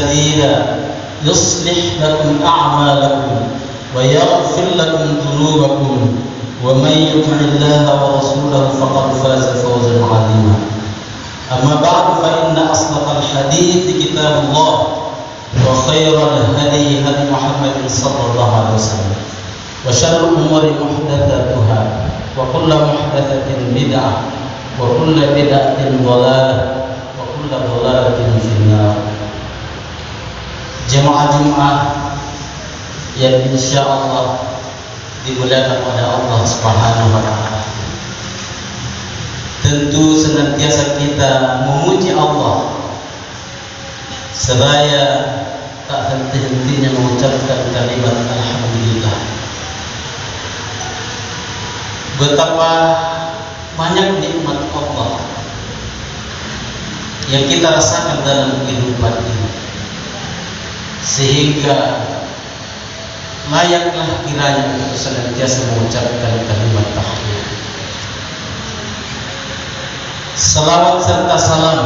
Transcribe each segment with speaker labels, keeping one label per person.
Speaker 1: سديدا يصلح لكم أعمالكم ويغفر لكم ذنوبكم ومن يطع الله ورسوله فقد فاز فوزا عظيما. أما بعد فإن أصدق الحديث كتاب الله وخير الهدي هدي محمد صلى الله عليه وسلم وشر الأمور محدثاتها وكل محدثة بدعة وكل بدعة ضلالة وكل ضلالة في النار. Jemaah yang insyaallah dimuliakan oleh Allah Subhanahu wa taala. Tentu senantiasa kita memuji Allah seraya tak henti-hentinya mengucapkan kalimat alhamdulillah. Betapa banyak nikmat Allah yang kita rasakan dalam kehidupan ini, sehingga layaklah kiranya untuk senantiasa mengucapkan kalimat tahmid. Salawat serta salam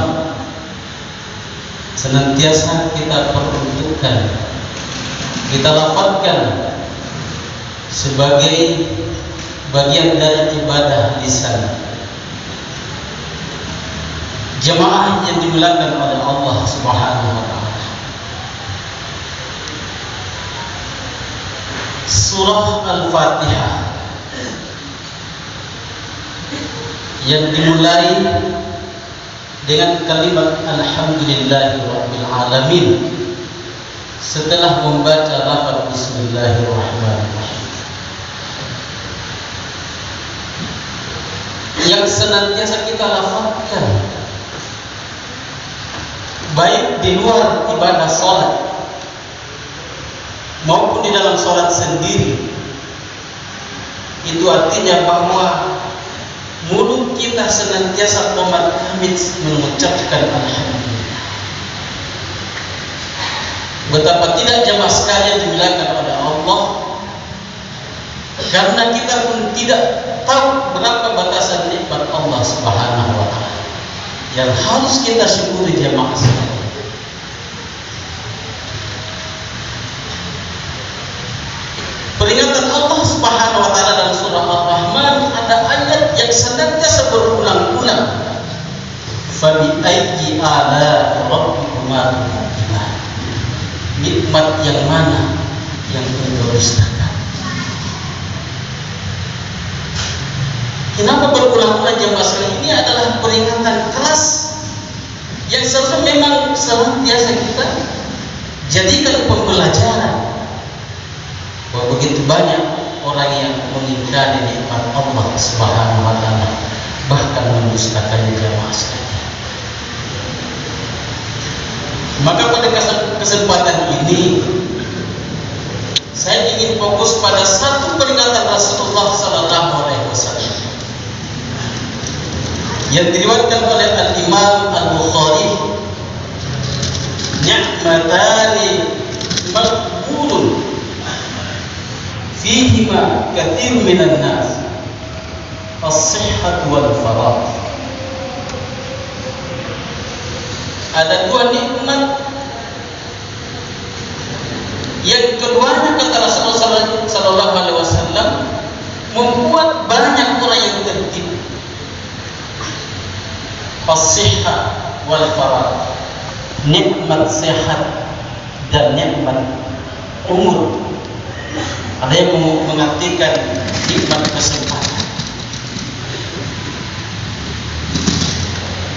Speaker 1: senantiasa kita peruntukkan, kita lafazkan sebagai bagian dari ibadah lisan. Jemaah yang dimuliakan oleh Allah Subhanahu wa taala. Surah Al-Fatihah yang dimulai dengan kalimat Alhamdulillahirabbil alamin setelah membaca lafaz Bismillahirrahmanirrahim, yang senantiasa kita lafazkan baik di luar ibadah sholat maupun di dalam sholat sendiri. Itu artinya bahwa mulut kita senantiasa hamid mengucapkan alhamdulillah. Betapa tidak jemaah sekalian dimuliakan oleh Allah, karena kita pun tidak tahu berapa batasan nikmat Allah Subhanahu wa taala yang harus kita syukuri jemaah sekalian. Peringatan Allah Subhanahu wa taala dalam surah Ar-Rahman ada ayat yang senantiasa berulang-ulang. Fa bi ayyi ala'i rabbikuma tukadziban. Nikmat yang mana yang engkau dustakan? Kenapa berulang-ulang jemaah sekalian? Ini adalah peringatan keras yang seharusnya memang senantiasa kita jadikan pembelajaran bahwa begitu banyak orang yang mengingkari nikmat Allah Subhanahu wa taala, bahkan mendustakannya jemaah sekalian. Maka pada kesempatan ini saya ingin fokus pada satu peringatan Rasulullah sallallahu alaihi wasallam yang diriwayatkan oleh Al-Imam Al-Bukhari, ni'matani maqbulun fihima katsir minan nas as-sihhat wal faragh. Ada dua nikmat yang keduanya, kata Rasulullah sallallahu alaihi wasallam, membuat banyak orang yang tertipu. As-sihhat wal faragh, nikmat sehat dan nikmat umur. Ada yang mengartikan nikmat kesempatan.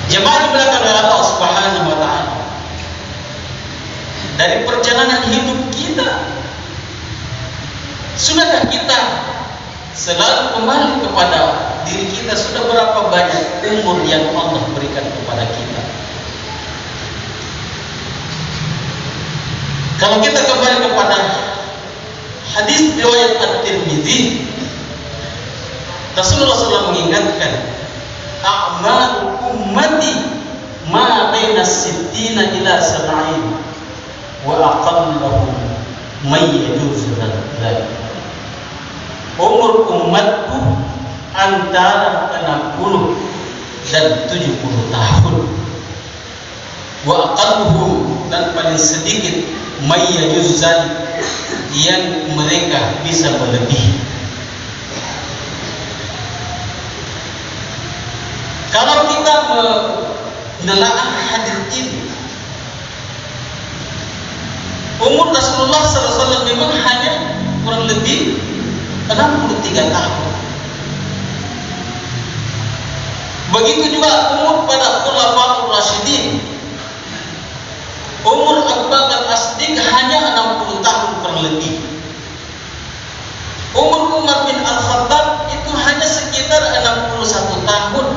Speaker 1: Jemaah dimuliakan oleh Allah Subhanahu wa taala, dari perjalanan hidup kita, sudahkah kita selalu kembali kepada diri kita? Sudah berapa banyak umur yang Allah berikan kepada kita? Kalau kita kembali kepada hadis riwayat At-Tirmidzi, Rasulullah SAW mengingatkan, a'mal ummati ma baina sittina ila sab'in wa aqallahu may yajuzu dzalik. Umur umatku antara 60 dan 70 tahun. wa aqalluhum, dan paling sedikit may yajuz zalik, yang mereka bisa melebihi. Kalau kita menelaah hadis ini, umur Rasulullah SAW memang hanya kurang lebih 63 tahun. Begitu juga umur pada Khulafaur Rasyidin. Umur Abu Bakar As-Siddiq hanya 60 tahun kurang lebih. Umur Umar bin Al-Khattab itu hanya sekitar 61 tahun.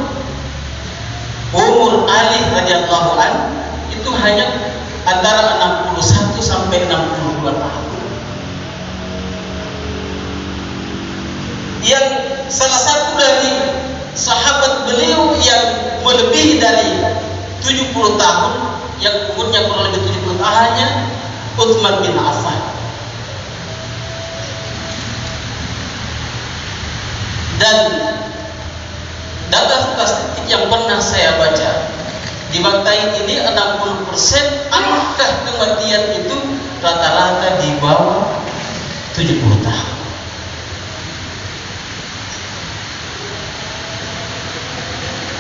Speaker 1: Umur Ali radhiyallahu an itu hanya antara 61 sampai 62 tahun. Yang salah satu dari sahabat beliau yang melebihi dari 70 tahun, yang umurnya kurang lebih 70 tahun, hanya Utsman bin Affan. Dan data statistik yang pernah saya baca, di Bantai ini 60% angka kematian itu rata-rata di bawah 70 tahun.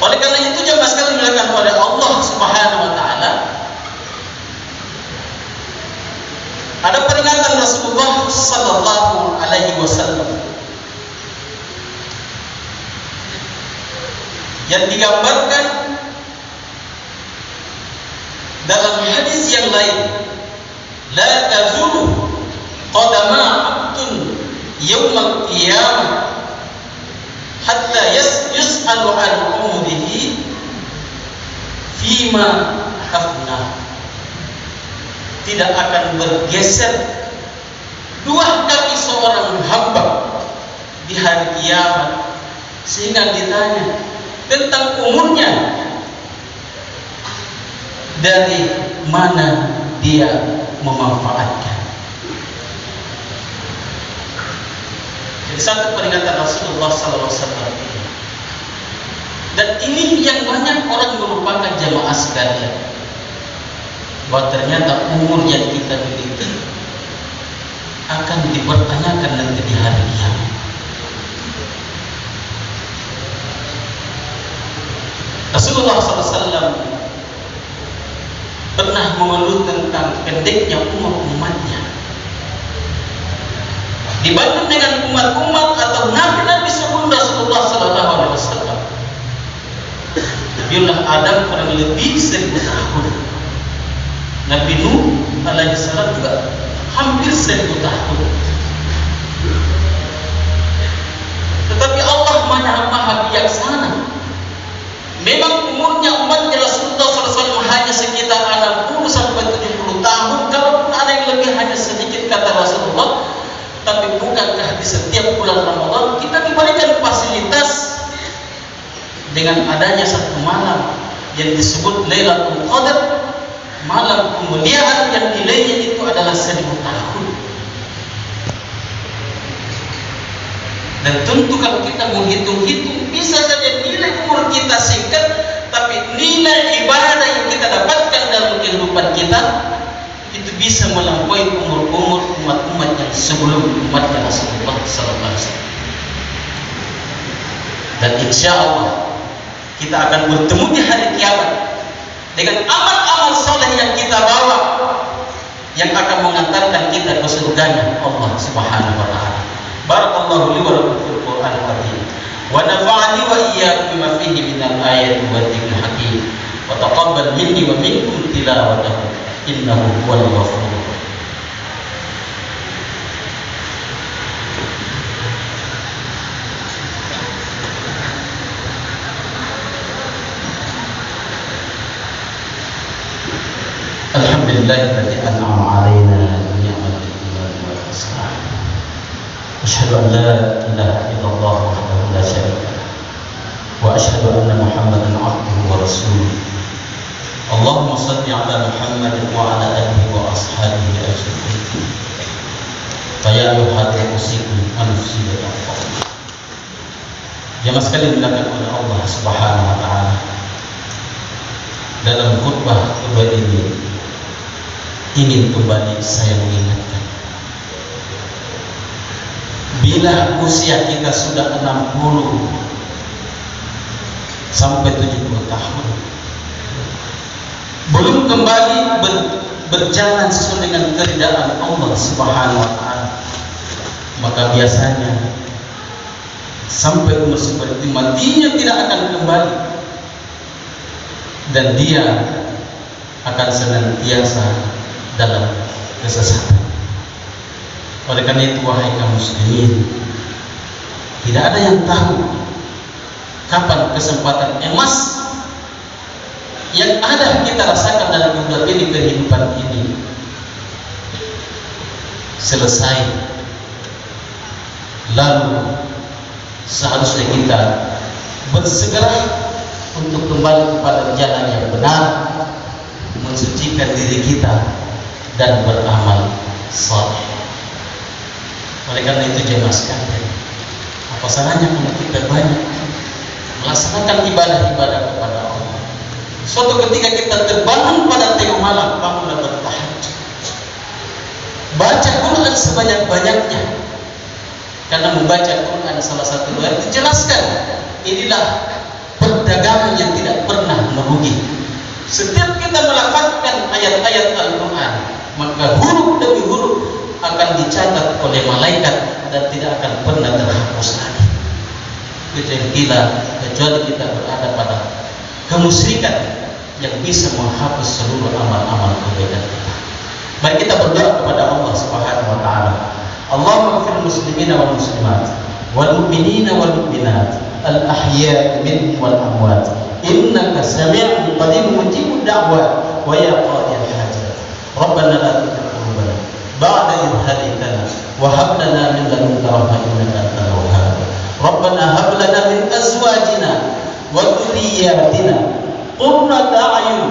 Speaker 1: Oleh karena itu jamaah sekalian dimuliakan oleh Allah Subhanahu wa taala, ada peringatan Rasulullah sallallahu alaihi wasallam yang digambarkan dalam hadis yang lain, la tazulu qadama 'abdun yaumal qiyamah hatta yus'alu an umrihi fima afna. Tidak akan bergeser dua kaki seorang hamba di hari kiamat sehingga ditanya tentang umurnya, dari mana dia memanfaatkan. Jadi satu peringatan Rasulullah SAW. Dan ini yang banyak orang melupakan jamaah sekalian, bahwa ternyata umur yang kita miliki akan dipertanyakan nanti di hari kiamat. Rasulullah SAW pernah mengeluh tentang pendeknya umur umatnya dibanding dengan umat-umat atau nabi-nabi sebelum Rasulullah SAW. Nabiullah Adam kurang lebih 1000 tahun. Nabi Nuh alaihissalam juga hampir 1000 tahun. Tetapi Allah Maha Bijaksana. Memang umurnya umatnya Rasulullah SAW hanya sekitar 60 sampai 70 tahun. Kalaupun ada yang lebih hanya sedikit kata Rasulullah. Tapi bukankah di setiap bulan Ramadan kita diberikan fasilitas dengan adanya satu malam yang disebut Lailatul Qadar, malam kemuliaan yang nilainya itu adalah 1000 tahun. Dan tentu kalau kita menghitung-hitung, bisa saja nilai umur kita singkat, tapi nilai ibadah yang kita dapatkan dalam kehidupan kita itu bisa melampaui umur-umur umat-umat yang sebelum umatnya Rasulullah SAW. Dan insya Allah kita akan bertemu di hari kiamat dengan amal-amal soleh yang kita bawa, yang akan mengantarkan kita ke surganya Allah Subhanahu wa taala. Barakallahu li wa lakum fil Qur'anil azim wa nafa'ani wa iyyakum bima fihi minal ayati wa dzikril hakim wa taqabbal minni wa minkum tilawatahu innahu huwal ghafurur rahim. Alhamdulillahilladzi an'ama 'alaina bi ni'matil iman wal islam. Asyhadu an la ilaha illallah wahdahu la syarika lah wa asyhadu anna Muhammadan 'abduhu wa rasuluh. Allahumma shalli 'ala Muhammad wa 'ala alihi wa ashabihi ajma'in. Fa ya ayyuhal muslimun anfusikum taqwa. Jamaah sekalian dimuliakan oleh Allah Subhanahu wa taala. dalam khutbah ini ingin kembali saya mengingatkan, bila usia kita sudah 60 sampai 70 tahun belum kembali berjalan sesuai dengan keridaan Allah Subhanahu wa taala, maka biasanya sampai umur seperti matinya tidak akan kembali, dan dia akan senantiasa dalam kesesatan. Oleh karena itu, wahai kaum muslimin, tidak ada yang tahu kapan kesempatan emas yang ada kita rasakan dalam hidup ini, kehidupan ini selesai. Lalu seharusnya kita bersegera untuk kembali kepada jalan yang benar, mensucikan diri kita dan beramal saleh. Oleh karena itu jemaah sekalian, apa salahnya kalau kita banyak melaksanakan ibadah-ibadah kepada Allah. Suatu ketika kita terbangun pada tengah malam, bangunlah bertahajud, baca Quran sebanyak-banyaknya, karena membaca Quran salah satu ayat dijelaskan inilah perdagangan yang tidak pernah merugi. Setiap kita melafazkan ayat-ayat Al-Quran, maka huruf demi huruf akan dicatat oleh malaikat dan tidak akan pernah terhapus lagi. Kecuali kita berada pada kemusyrikan yang bisa menghapus seluruh amal-amal kebaikan kita. Mari kita berdoa kepada Allah Subhanahu wa taala. Allahumma ighfir muslimina wal muslimat wal mu'minina wal mu'minat al ahya'i minhum wal amwat innaka sami'un qaribun mujibud da'wat wa ya qadiyal hajat. Rabbana la tuzigh qulubana ba'da idh hadaytana wa hab lana min ladunka rahmatan innaka antal wahhab. Rabbana hab lana min azwajina wa dhurriyyatina qurrata a'yun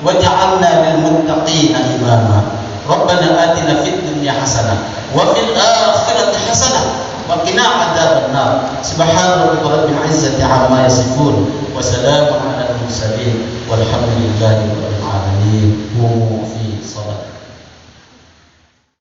Speaker 1: waj'alna lil muttaqina imama. Rabbana atina fid dunya hasanah wa fil akhirati hasanah wa qina adzaban nar. Subhana rabbika rabbil izzati amma yasifun wa salamun alal mursalin walhamdulillahi rabbil alamin. Fi salat